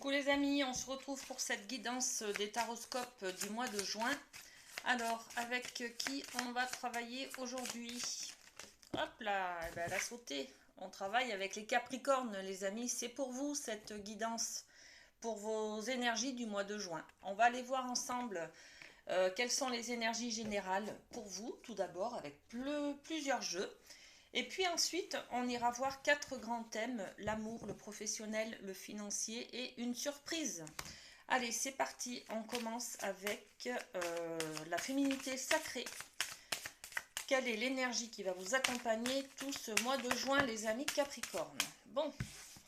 Coucou les amis, on se retrouve pour cette guidance des taroscopes du mois de juin. Alors, avec qui on va travailler aujourd'hui? Hop là, eh ben, elle a sauté. On travaille avec les Capricornes, les amis. C'est pour vous cette guidance, pour vos énergies du mois de juin. On va aller voir ensemble quelles sont les énergies générales pour vous, tout d'abord, avec plusieurs jeux. Et puis ensuite, on ira voir 4 grands thèmes, l'amour, le professionnel, le financier et une surprise. Allez, c'est parti, on commence avec la féminité sacrée. Quelle est l'énergie qui va vous accompagner tout ce mois de juin, les amis Capricorne? Bon,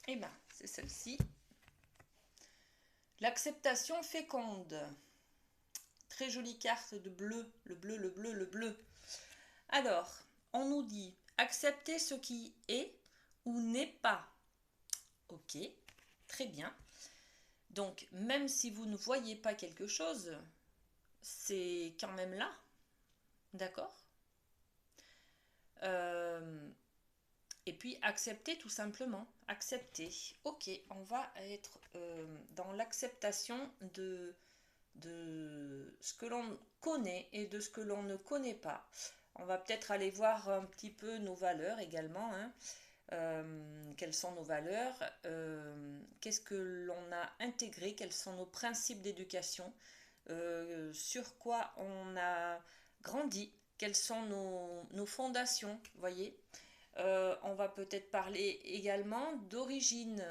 eh bien, c'est celle-ci. L'acceptation féconde. Très jolie carte de bleu, le bleu, le bleu, le bleu. Alors, on nous dit accepter ce qui est ou n'est pas. Ok, très bien. Donc, même si vous ne voyez pas quelque chose, c'est quand même là. D'accord. Et puis, accepter tout simplement. Accepter. Ok, on va être dans l'acceptation de ce que l'on connaît et de ce que l'on ne connaît pas. On va peut-être aller voir un petit peu nos valeurs également. Hein. Quelles sont nos valeurs, qu'est-ce que l'on a intégré, quels sont nos principes d'éducation, sur quoi on a grandi, quelles sont nos fondations, voyez. On va peut-être parler également d'origine,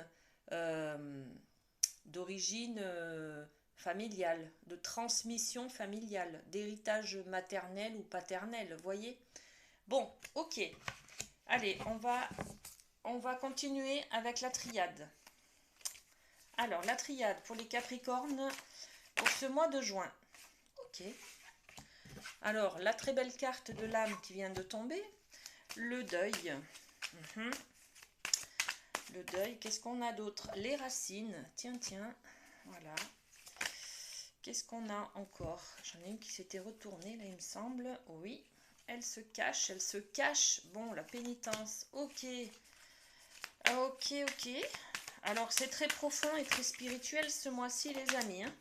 familiale, de transmission familiale, d'héritage maternel ou paternel, voyez. Bon, ok. Allez, on va continuer avec la triade. Alors, la triade pour les Capricornes pour ce mois de juin. Ok. Alors, la très belle carte de l'âme qui vient de tomber. Le deuil. Le deuil. Qu'est-ce qu'on a d'autre? Les racines. Tiens, tiens. Voilà. Qu'est-ce qu'on a encore? J'en ai une qui s'était retournée, là, il me semble. Oui. Elle se cache, elle se cache. Bon, la pénitence. Ok. Ok, ok. Alors, c'est très profond et très spirituel ce mois-ci, les amis. Hein.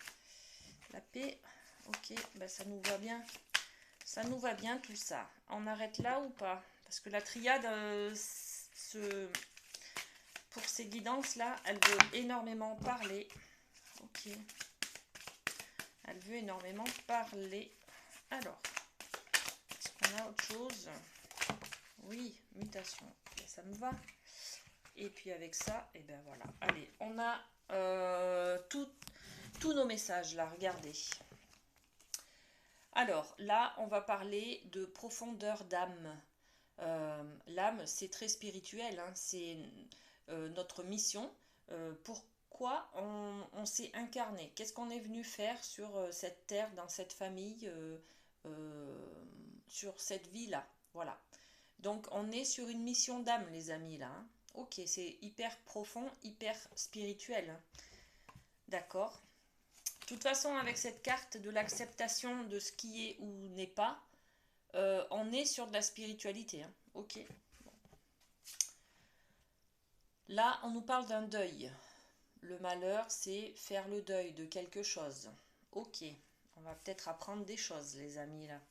La paix. Ok, ben, ça nous va bien. Ça nous va bien tout ça. On arrête là ou pas? Parce que la triade, pour ces guidances-là, elle veut énormément parler. Ok. Elle veut énormément parler. Alors, est-ce qu'on a autre chose? Oui, mutation. Ben, ça me va. Et puis avec ça, et ben voilà. Allez, on a tous nos messages là, regardez. Alors là, on va parler de profondeur d'âme. L'âme, c'est très spirituel, hein, c'est notre mission. Pourquoi on s'est incarné? Qu'est-ce qu'on est venu faire sur cette terre, dans cette famille, sur cette vie-là? Voilà. Donc on est sur une mission d'âme, les amis, là. Hein. Ok, c'est hyper profond, hyper spirituel. Hein. D'accord. De toute façon, avec cette carte de l'acceptation de ce qui est ou n'est pas, on est sur de la spiritualité. Hein. Ok. Bon. Là, on nous parle d'un deuil. Le malheur, c'est faire le deuil de quelque chose. Ok. On va peut-être apprendre des choses, les amis, là.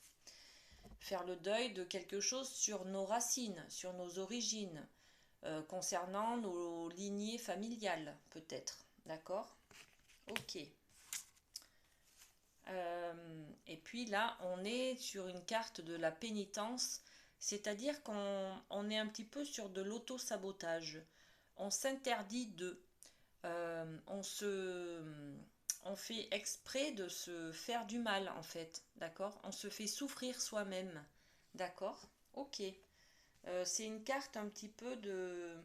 Faire le deuil de quelque chose sur nos racines, sur nos origines, concernant nos lignées familiales, peut-être. D'accord? Ok. Et puis là, on est sur une carte de la pénitence, c'est-à-dire qu'on est un petit peu sur de l'auto-sabotage. On s'interdit de... on fait exprès de se faire du mal, en fait. D'accord? On se fait souffrir soi-même. D'accord? Ok. C'est une carte un petit peu de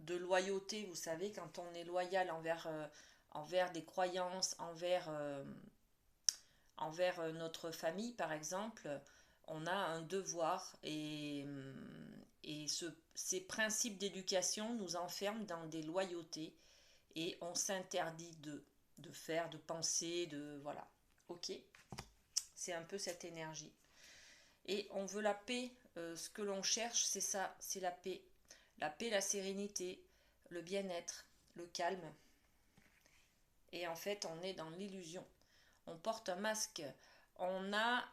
loyauté, vous savez, quand on est loyal envers des croyances, envers notre famille, par exemple, on a un devoir ces principes d'éducation nous enferment dans des loyautés et on s'interdit de faire, de penser, de... Voilà. Ok? C'est un peu cette énergie. Et on veut la paix. Ce que l'on cherche, c'est ça, c'est la paix. La paix, la sérénité. le bien-être, le calme. Et en fait, on est dans l'illusion. On porte un masque. On a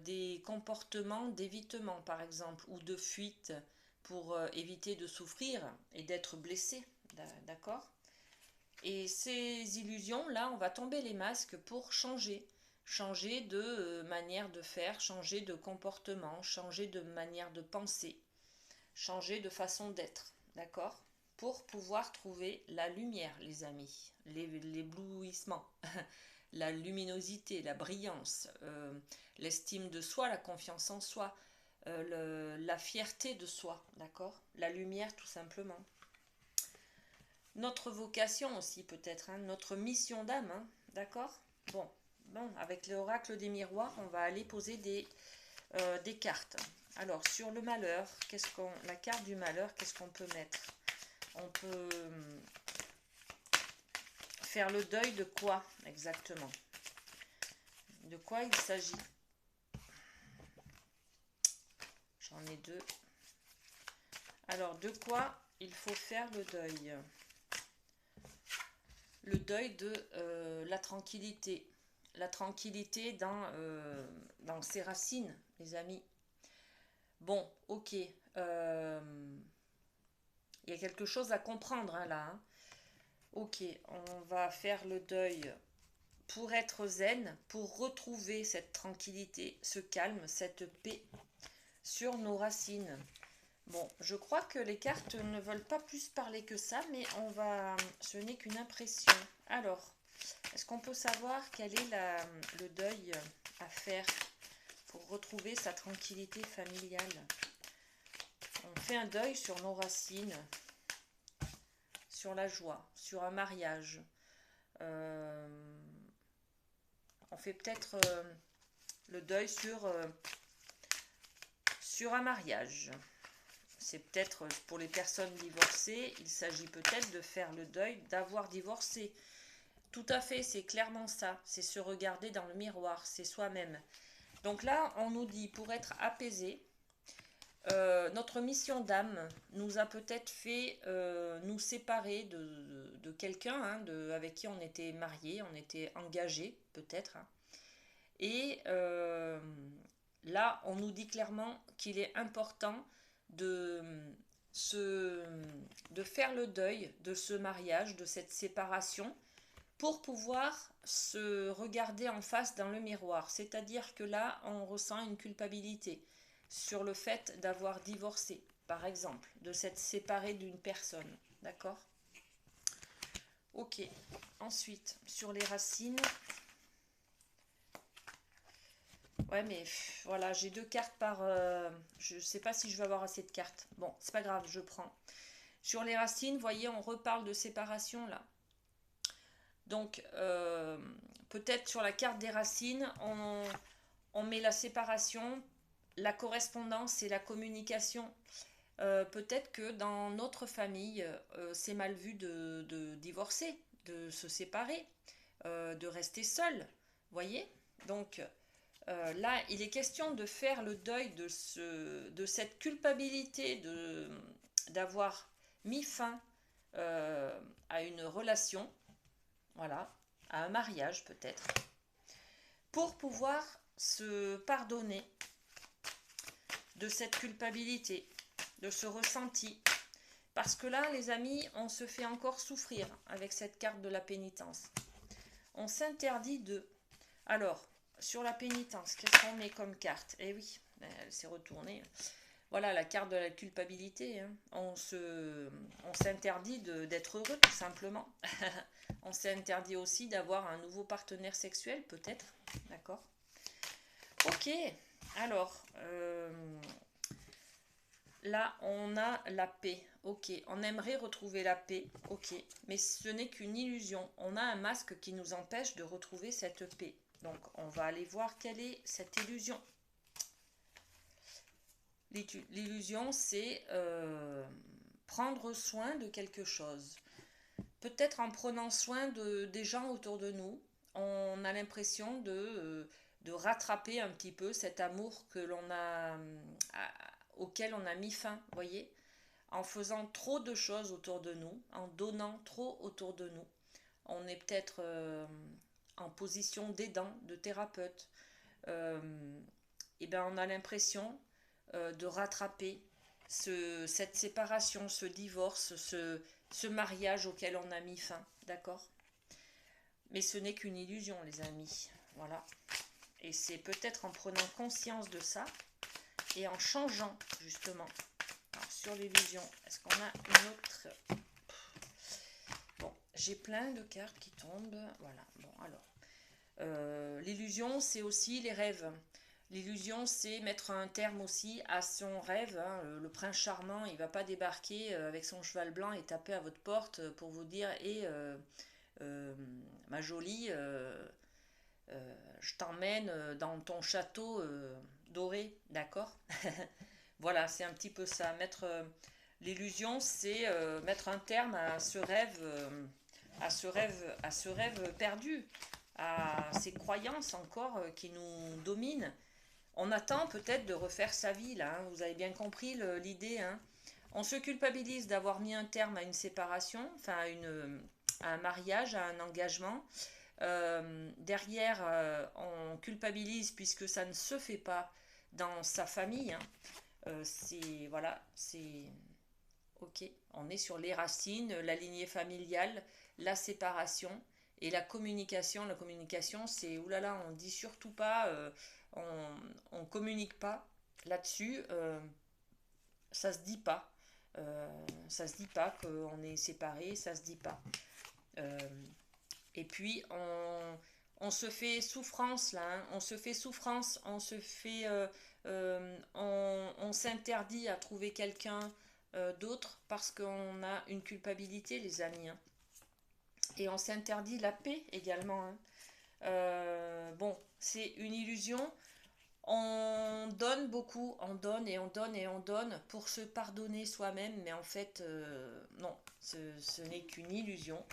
des comportements d'évitement, par exemple, ou de fuite pour éviter de souffrir et d'être blessé. D'accord? Et ces illusions-là, on va tomber les masques pour changer. Changer de manière de faire, changer de comportement, changer de manière de penser, changer de façon d'être. D'accord? Pour pouvoir trouver la lumière, les amis, l'éblouissement, la luminosité, la brillance, l'estime de soi, la confiance en soi, la fierté de soi, d'accord? La lumière tout simplement. Notre vocation aussi peut-être, hein, notre mission d'âme, hein, d'accord? Bon, avec l'oracle des miroirs, on va aller poser des cartes. Alors, sur le malheur, la carte du malheur, qu'est-ce qu'on peut mettre? On peut faire le deuil de quoi exactement? De quoi il s'agit? J'en ai deux. Alors, de quoi il faut faire le deuil? Le deuil de la tranquillité. La tranquillité dans ses racines, les amis. Bon, ok. Il y a quelque chose à comprendre hein, là. Hein. Ok, on va faire le deuil pour être zen, pour retrouver cette tranquillité, ce calme, cette paix sur nos racines. Bon, je crois que les cartes ne veulent pas plus parler que ça, mais ce n'est qu'une impression. Alors, est-ce qu'on peut savoir quel est le deuil à faire pour retrouver sa tranquillité familiale? On fait un deuil sur nos racines, sur la joie, sur un mariage. On fait peut-être le deuil sur un mariage. C'est peut-être pour les personnes divorcées, il s'agit peut-être de faire le deuil d'avoir divorcé. Tout à fait, c'est clairement ça. C'est se regarder dans le miroir, c'est soi-même. Donc là, on nous dit, pour être apaisé, notre mission d'âme nous a peut-être fait nous séparer de quelqu'un hein, avec qui on était marié, on était engagé peut-être. Hein. Et là, on nous dit clairement qu'il est important de, de faire le deuil de ce mariage, de cette séparation, pour pouvoir se regarder en face dans le miroir. C'est-à-dire que là, on ressent une culpabilité sur le fait d'avoir divorcé, par exemple, de s'être séparé d'une personne. D'accord? Ok. Ensuite, sur les racines. Ouais, mais voilà, j'ai deux cartes par... je ne sais pas si je vais avoir assez de cartes. Bon, c'est pas grave, je prends. Sur les racines, vous voyez, on reparle de séparation, là. Donc, peut-être sur la carte des racines, on met la séparation, la correspondance et la communication. Peut-être que dans notre famille, c'est mal vu de divorcer, de se séparer, de rester seul. Voyez? Donc, là, il est question de faire le deuil de cette culpabilité d'avoir mis fin à une relation, voilà, à un mariage peut-être, pour pouvoir se pardonner de cette culpabilité, de ce ressenti. Parce que là, les amis, on se fait encore souffrir avec cette carte de la pénitence. On s'interdit de... Alors, sur la pénitence, qu'est-ce qu'on met comme carte? Eh oui, elle s'est retournée. Voilà la carte de la culpabilité. Hein. On s'interdit d'être heureux, tout simplement. On s'interdit aussi d'avoir un nouveau partenaire sexuel, peut-être. D'accord? Ok. Alors, là, on a la paix. Ok. On aimerait retrouver la paix. Ok. Mais ce n'est qu'une illusion. On a un masque qui nous empêche de retrouver cette paix. Donc, on va aller voir quelle est cette illusion. L'illusion, c'est prendre soin de quelque chose. Peut-être en prenant soin des gens autour de nous, on a l'impression de rattraper un petit peu cet amour que auquel on a mis fin, voyez, en faisant trop de choses autour de nous, en donnant trop autour de nous. On est peut-être en position d'aidant, de thérapeute. Et ben on a l'impression de rattraper cette séparation, ce divorce, ce mariage auquel on a mis fin, d'accord? Mais ce n'est qu'une illusion, les amis. Voilà. Et c'est peut-être en prenant conscience de ça et en changeant, justement. Alors, sur l'illusion, est-ce qu'on a une autre? Bon, j'ai plein de cartes qui tombent. Voilà, bon, alors. L'illusion, c'est aussi les rêves. L'illusion, c'est mettre un terme aussi à son rêve. Hein. Le prince charmant, il ne va pas débarquer avec son cheval blanc et taper à votre porte pour vous dire « Et ma jolie, je t'emmène dans ton château doré, d'accord ?» Voilà, c'est un petit peu ça. L'illusion, c'est mettre un terme à ce rêve, à ce rêve perdu, à ces croyances encore qui nous dominent. On attend peut-être de refaire sa vie, là, hein. Vous avez bien compris l'idée, hein. On se culpabilise d'avoir mis un terme à une séparation, enfin à un mariage, à un engagement. Derrière, on culpabilise puisque ça ne se fait pas dans sa famille, hein. Voilà, c'est ok. On est sur les racines, la lignée familiale, la séparation et la communication. La communication, c'est oulala, on dit surtout pas, on communique pas là-dessus. Ça se dit pas. Ça se dit pas qu'on est séparés, ça se dit pas. Euh, et puis on se fait souffrance là, hein. On se fait souffrance, on s'interdit à trouver quelqu'un d'autre parce qu'on a une culpabilité, les amis, hein. Et on s'interdit la paix également, hein. Bon, c'est une illusion. On donne beaucoup, on donne et on donne et on donne pour se pardonner soi-même, mais en fait, non, ce n'est qu'une illusion.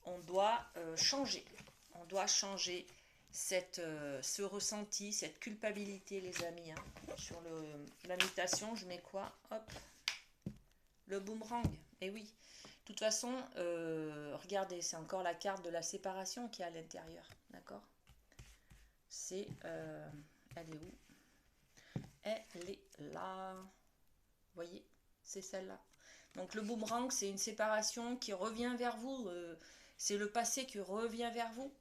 On doit changer. On doit changer ce ressenti, cette culpabilité, les amis, hein. Sur la mutation, je mets quoi? Hop, le boomerang. Et oui, de toute façon, regardez, c'est encore la carte de la séparation qui est à l'intérieur. D'accord? C'est... elle est où? Elle est là. Vous voyez? C'est celle-là. Donc le boomerang, c'est une séparation qui revient vers vous. C'est le passé qui revient vers vous.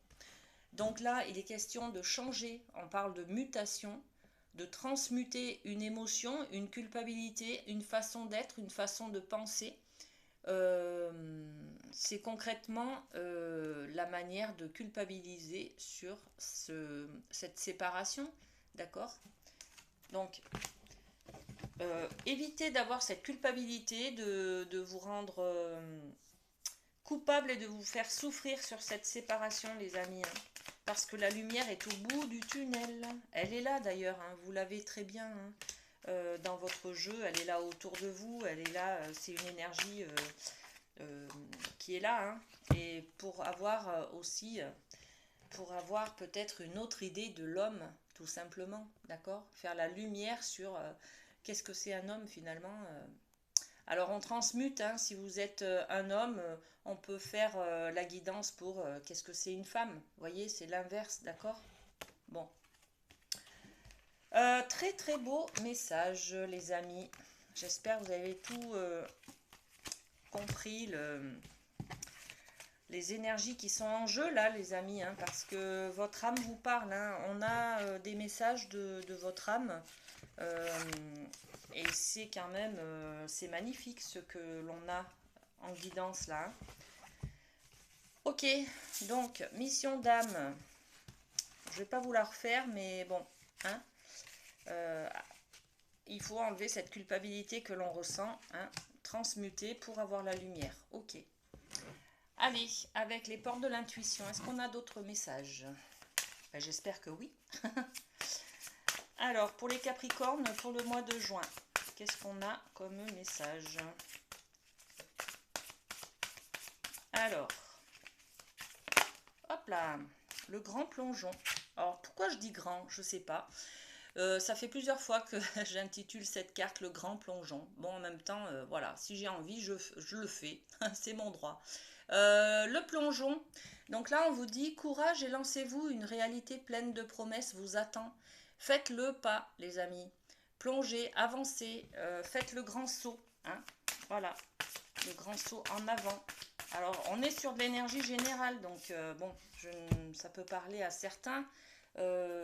Donc là, il est question de changer. On parle de mutation, de transmuter une émotion, une culpabilité, une façon d'être, une façon de penser. C'est concrètement la manière de culpabiliser sur cette séparation. D'accord? Donc, évitez d'avoir cette culpabilité, de vous rendre coupable et de vous faire souffrir sur cette séparation, les amis, hein. Parce que la lumière est au bout du tunnel. Elle est là d'ailleurs, hein, vous l'avez très bien, hein, dans votre jeu. Elle est là autour de vous. Elle est là, c'est une énergie qui est là, hein. Et pour avoir aussi, pour avoir peut-être une autre idée de l'homme, tout simplement, d'accord? Faire la lumière sur qu'est-ce que c'est un homme finalement. Alors on transmute, hein, si vous êtes un homme, on peut faire la guidance pour qu'est-ce que c'est une femme. Vous voyez, c'est l'inverse, d'accord? Bon. Très très beau message, les amis. J'espère que vous avez tout compris, les énergies qui sont en jeu là, les amis, hein, parce que votre âme vous parle, hein. On a des messages de votre âme. Et c'est quand même, c'est magnifique ce que l'on a en guidance là. Ok, donc mission d'âme. Je vais pas vous la refaire, mais bon, hein, il faut enlever cette culpabilité que l'on ressent, hein, transmuter pour avoir la lumière. Ok. Allez, avec les portes de l'intuition, est-ce qu'on a d'autres messages? Ben, j'espère que oui. Alors, pour les Capricornes, pour le mois de juin, qu'est-ce qu'on a comme message? Alors, hop là, le grand plongeon. Alors, pourquoi je dis grand? Je sais pas. Ça fait plusieurs fois que j'intitule cette carte le grand plongeon. Bon, en même temps, voilà, si j'ai envie, je le fais. C'est mon droit. Le plongeon. Donc là, on vous dit courage et lancez-vous. Une réalité pleine de promesses vous attend. Faites le pas, les amis. Plongez, avancez, faites le grand saut. Hein. Voilà, le grand saut en avant. Alors, on est sur de l'énergie générale, donc bon, ça peut parler à certains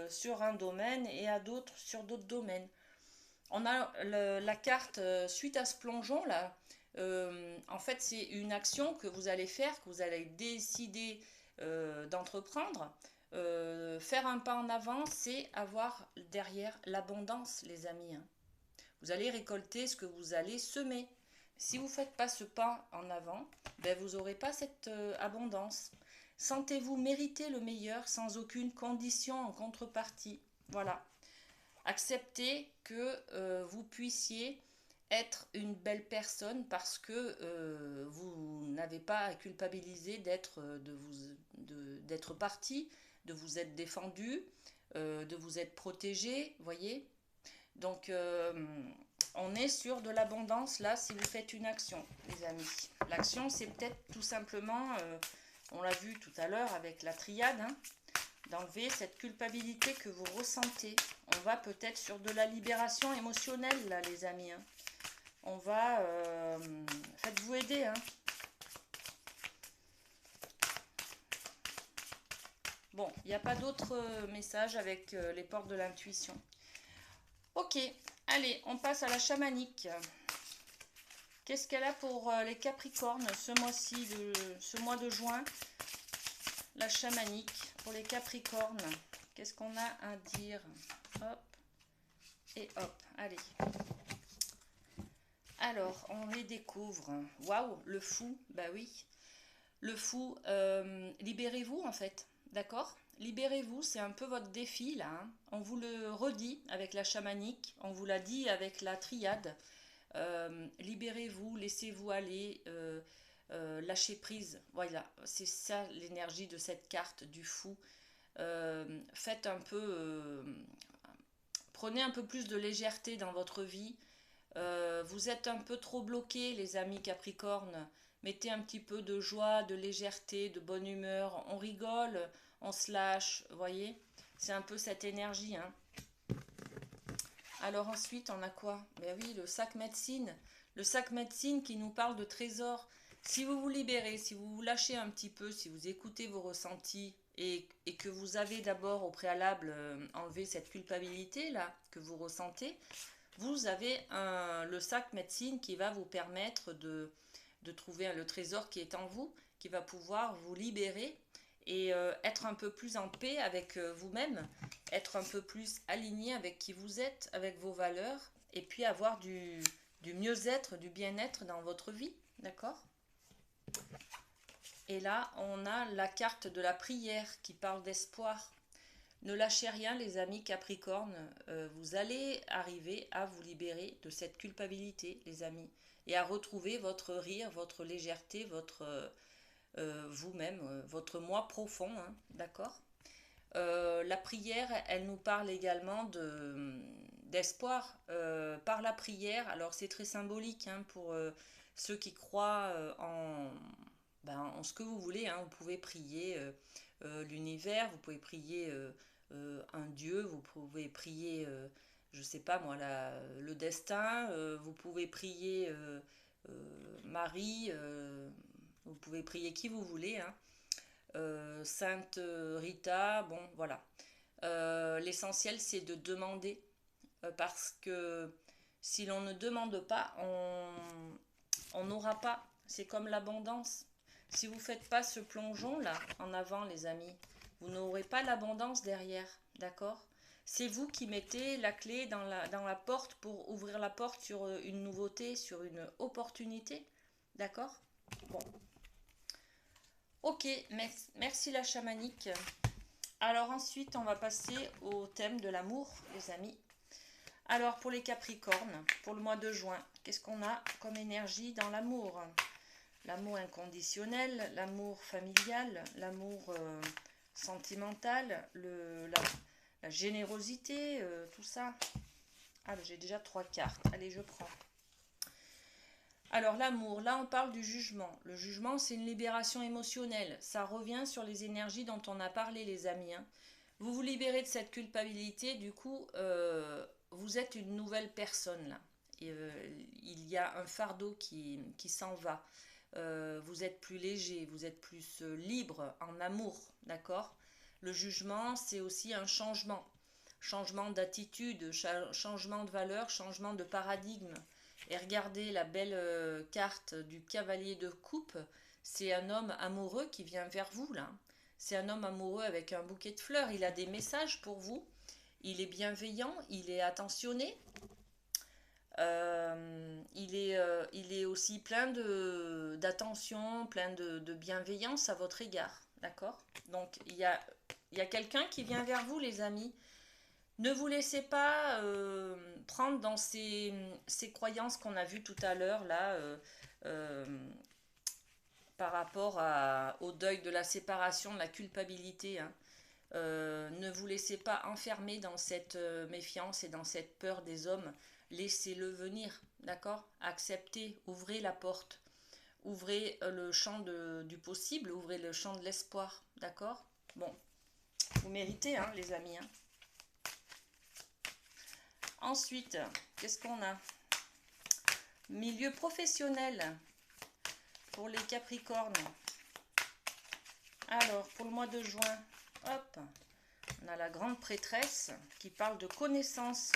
sur un domaine et à d'autres sur d'autres domaines. On a la carte suite à ce plongeon là. En fait, c'est une action que vous allez faire, que vous allez décider d'entreprendre. Faire un pas en avant, c'est avoir derrière l'abondance, les amis. Hein. Vous allez récolter ce que vous allez semer. Si vous ne faites pas ce pas en avant, ben vous n'aurez pas cette abondance. Sentez-vous mériter le meilleur sans aucune condition en contrepartie. Voilà. Acceptez que vous puissiez être une belle personne parce que vous n'avez pas à culpabiliser d'être parti, de vous être défendu, de vous être protégé, voyez. Donc on est sur de l'abondance là si vous faites une action, les amis. L'action, c'est peut-être tout simplement, on l'a vu tout à l'heure avec la triade, hein, d'enlever cette culpabilité que vous ressentez. On va peut-être sur de la libération émotionnelle là, les amis. Hein. On va... faites-vous aider. Hein. Bon, il n'y a pas d'autres messages avec les portes de l'intuition. Ok, allez, on passe à la chamanique. Qu'est-ce qu'elle a pour les Capricornes ce mois-ci, ce mois de juin? La chamanique pour les Capricornes. Qu'est-ce qu'on a à dire? Hop, et hop, allez. Alors, on les découvre. Waouh, le fou, bah oui. Le fou, libérez-vous en fait, d'accord? Libérez-vous, c'est un peu votre défi là. Hein. On vous le redit avec la chamanique, on vous l'a dit avec la triade. Libérez-vous, laissez-vous aller, lâchez prise. Voilà, c'est ça l'énergie de cette carte du fou. Faites un peu, prenez un peu plus de légèreté dans votre vie. Vous êtes un peu trop bloqués, les amis Capricorne. Mettez un petit peu de joie, de légèreté, de bonne humeur. On rigole, on se lâche, vous voyez. C'est un peu cette énergie. Hein. Alors ensuite, on a quoi? Ben oui, le sac médecine. Le sac médecine qui nous parle de trésor. Si vous vous libérez, si vous vous lâchez un petit peu, si vous écoutez vos ressentis et que vous avez d'abord au préalable enlevé cette culpabilité là que vous ressentez, vous avez le sac médecine qui va vous permettre de trouver le trésor qui est en vous, qui va pouvoir vous libérer et être un peu plus en paix avec vous-même, être un peu plus aligné avec qui vous êtes, avec vos valeurs, et puis avoir du mieux-être, du bien-être dans votre vie, d'accord? Et là, on a la carte de la prière qui parle d'espoir. Ne lâchez rien, les amis Capricorne, vous allez arriver à vous libérer de cette culpabilité, les amis, et à retrouver votre rire, votre légèreté, votre vous-même, votre moi profond, hein, d'accord? La prière, elle nous parle également d'espoir par la prière. Alors c'est très symbolique hein, pour ceux qui croient en ce que vous voulez. Hein. Vous pouvez prier l'univers, vous pouvez prier un dieu, vous pouvez prier, je sais pas moi, le destin, vous pouvez prier Marie, vous pouvez prier qui vous voulez. Hein. Sainte Rita, bon voilà. L'essentiel c'est de demander parce que si l'on ne demande pas, on n'aura pas. C'est comme l'abondance. Si vous ne faites pas ce plongeon là en avant les amis, vous n'aurez pas l'abondance derrière, d'accord? C'est vous qui mettez la clé dans la porte pour ouvrir la porte sur une nouveauté, sur une opportunité, d'accord? Bon. Ok, merci la chamanique. Alors ensuite, on va passer au thème de l'amour, les amis. Alors pour les Capricornes, pour le mois de juin, qu'est-ce qu'on a comme énergie dans l'amour? L'amour inconditionnel, l'amour familial, l'amour sentimental, la générosité, tout ça. Ah, j'ai déjà 3 cartes. Allez, je prends. Alors l'amour, là on parle du jugement. Le jugement, c'est une libération émotionnelle. Ça revient sur les énergies dont on a parlé, les amis, hein. Vous vous libérez de cette culpabilité, du coup, vous êtes une nouvelle personne là. Et, il y a un fardeau qui s'en va. Vous êtes plus léger, vous êtes plus libre en amour, d'accord? Le jugement, c'est aussi un changement. Changement d'attitude, changement de valeur, changement de paradigme. Et regardez la belle carte du cavalier de coupe. C'est un homme amoureux qui vient vers vous là. C'est un homme amoureux avec un bouquet de fleurs. Il a des messages pour vous. Il est bienveillant, il est attentionné. Il est aussi plein d'attention, plein de bienveillance à votre égard. D'accord? Donc, il y a quelqu'un qui vient vers vous, les amis. Ne vous laissez pas prendre dans ces croyances qu'on a vues tout à l'heure, là, euh, par rapport au deuil de la séparation, de la culpabilité, hein. Ne vous laissez pas enfermer dans cette méfiance et dans cette peur des hommes. Laissez-le venir, d'accord? Acceptez, ouvrez la porte, ouvrez le champ du possible, ouvrez le champ de l'espoir, d'accord? Bon, vous méritez, hein, les amis, hein. Ensuite, qu'est-ce qu'on a? Milieu professionnel pour les Capricornes. Alors, pour le mois de juin, hop, on a la grande prêtresse qui parle de connaissances,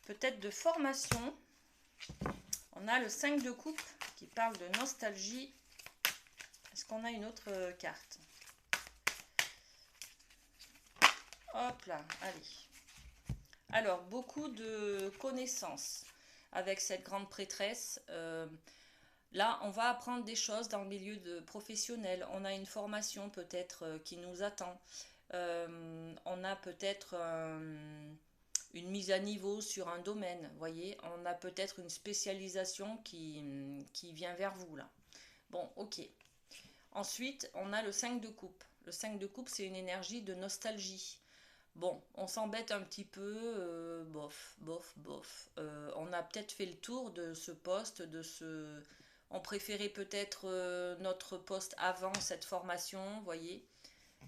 peut-être de formation. On a le 5 de coupe qui parle de nostalgie. Est-ce qu'on a une autre carte? Hop là, allez. Alors, beaucoup de connaissances avec cette grande prêtresse. Là, on va apprendre des choses dans le milieu professionnel. On a une formation peut-être qui nous attend. On a peut-être une mise à niveau sur un domaine, voyez. On a peut-être une spécialisation qui vient vers vous, là. Bon, ok. Ensuite, on a le 5 de coupe. Le 5 de coupe, c'est une énergie de nostalgie. Bon, on s'embête un petit peu, bof, bof, bof. On a peut-être fait le tour de ce poste, On préférait peut-être notre poste avant cette formation, voyez.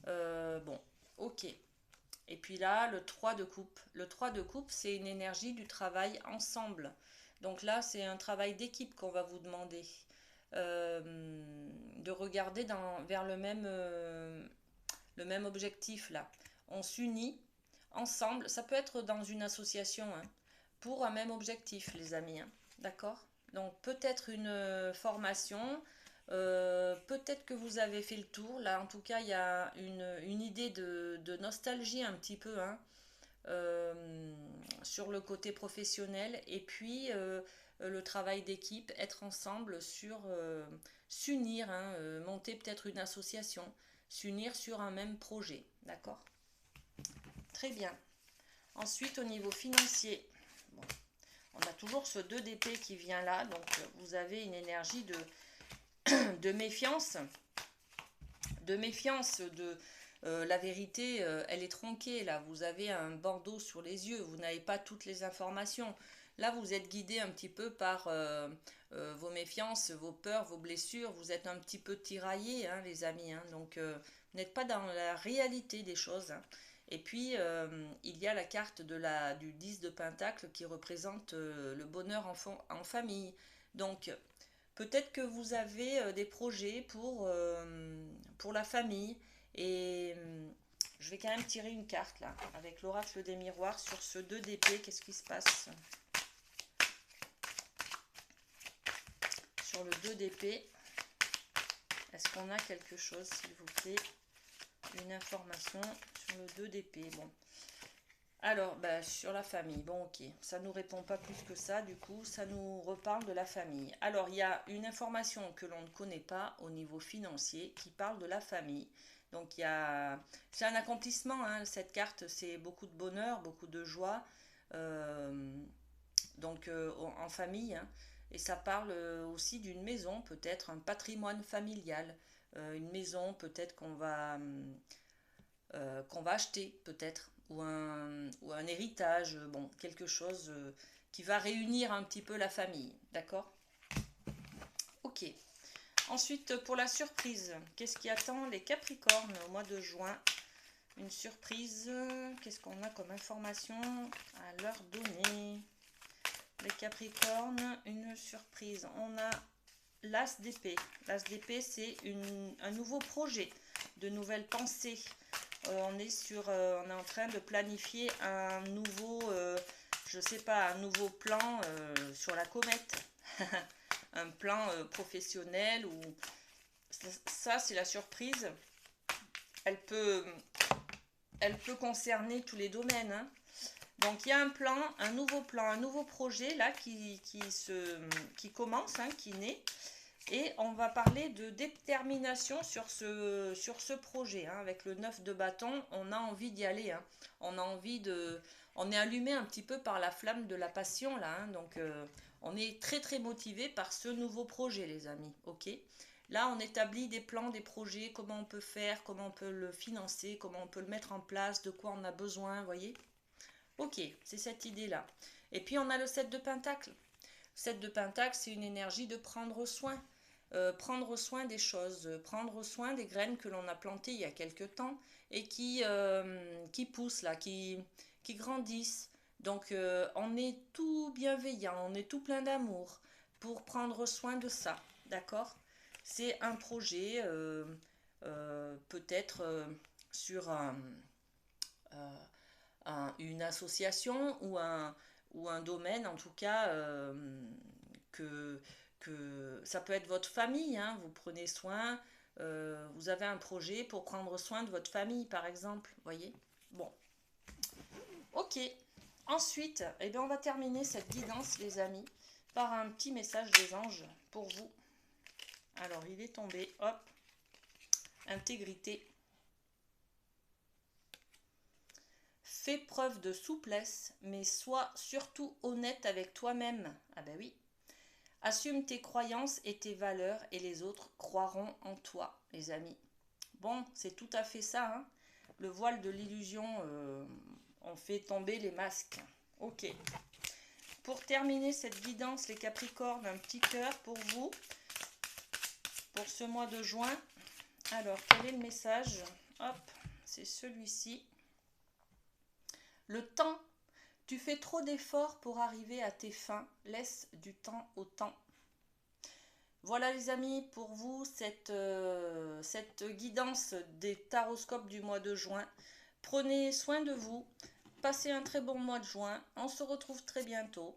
Bon, ok. Et puis là, le 3 de coupe. Le 3 de coupe, c'est une énergie du travail ensemble. Donc là, c'est un travail d'équipe qu'on va vous demander. De regarder vers le même objectif là. On s'unit ensemble. Ça peut être dans une association, hein, pour un même objectif, les amis, hein. D'accord? Donc peut-être une formation, peut-être que vous avez fait le tour. Là, en tout cas, il y a une idée de nostalgie un petit peu, hein, sur le côté professionnel. Et puis, le travail d'équipe, être ensemble sur s'unir, hein, monter peut-être une association, s'unir sur un même projet. D'accord? Très bien. Ensuite, au niveau financier, bon, on a toujours ce 2 d'épée qui vient là. Donc, vous avez une énergie de méfiance. La vérité, elle est tronquée. Là, vous avez un bandeau sur les yeux. Vous n'avez pas toutes les informations. Là, vous êtes guidé un petit peu par vos méfiances, vos peurs, vos blessures. Vous êtes un petit peu tiraillé, hein, les amis, hein. Donc, vous n'êtes pas dans la réalité des choses, hein. Et puis, il y a la carte du 10 de Pentacle qui représente le bonheur en famille. Donc, peut-être que vous avez des projets pour la famille. Et je vais quand même tirer une carte là, avec l'oracle des miroirs sur ce 2 d'épée. Qu'est-ce qui se passe sur le 2 d'épée? Est-ce qu'on a quelque chose, s'il vous plaît? Une information sur le 2 d'épée. Bon. Alors, sur la famille, bon ok, ça ne nous répond pas plus que ça, du coup, ça nous reparle de la famille. Alors, il y a une information que l'on ne connaît pas au niveau financier qui parle de la famille. Donc, c'est un accomplissement, hein, cette carte, c'est beaucoup de bonheur, beaucoup de joie, en famille, hein. Et ça parle aussi d'une maison, peut-être un patrimoine familial, une maison peut-être qu'on va acheter, peut-être ou un héritage, bon, quelque chose qui va réunir un petit peu la famille, d'accord? Ok. Ensuite, pour la surprise, qu'est-ce qui attend les Capricornes au mois de juin? Une surprise, qu'est-ce qu'on a comme information à leur donner? Les Capricornes, une surprise. On a l'As d'épée. L'As d'épée, c'est un nouveau projet, de nouvelles pensées. On est en train de planifier un nouveau, je sais pas, un nouveau plan sur la comète. Un plan professionnel ou ça, c'est la surprise. Elle peut, elle peut concerner tous les domaines, hein. Donc il y a un plan, un nouveau projet là qui commence, hein, qui naît. Et on va parler de détermination sur ce projet, hein. Avec le 9 de bâton, on a envie d'y aller, hein. On a envie de... On est allumé un petit peu par la flamme de la passion là, hein. Donc on est très très motivé par ce nouveau projet les amis, ok? Là on établit des plans, des projets, comment on peut faire, comment on peut le financer, comment on peut le mettre en place, de quoi on a besoin, vous voyez? Ok, c'est cette idée-là. Et puis on a le 7 de Pentacle. Le 7 de Pentacle, c'est une énergie de prendre soin. Prendre soin des choses, prendre soin des graines que l'on a plantées il y a quelque temps et qui poussent là, qui grandissent. Donc on est tout bienveillant, on est tout plein d'amour pour prendre soin de ça, d'accord? C'est un projet peut-être sur une association ou un domaine, en tout cas, que ça peut être votre famille, hein, vous prenez soin, vous avez un projet pour prendre soin de votre famille, par exemple, voyez. Bon, ok. Ensuite, eh bien, on va terminer cette guidance, les amis, par un petit message des anges pour vous. Alors, il est tombé, hop, intégrité. Fais preuve de souplesse, mais sois surtout honnête avec toi-même. Ah ben oui. Assume tes croyances et tes valeurs et les autres croiront en toi, les amis. Bon, c'est tout à fait ça, hein. Le voile de l'illusion, on fait tomber les masques. Ok. Pour terminer cette guidance, les Capricornes, un petit cœur pour vous, pour ce mois de juin. Alors, quel est le message? Hop, c'est celui-ci. Le temps. Tu fais trop d'efforts pour arriver à tes fins. Laisse du temps au temps. Voilà les amis, pour vous, cette guidance des taroscopes du mois de juin. Prenez soin de vous. Passez un très bon mois de juin. On se retrouve très bientôt.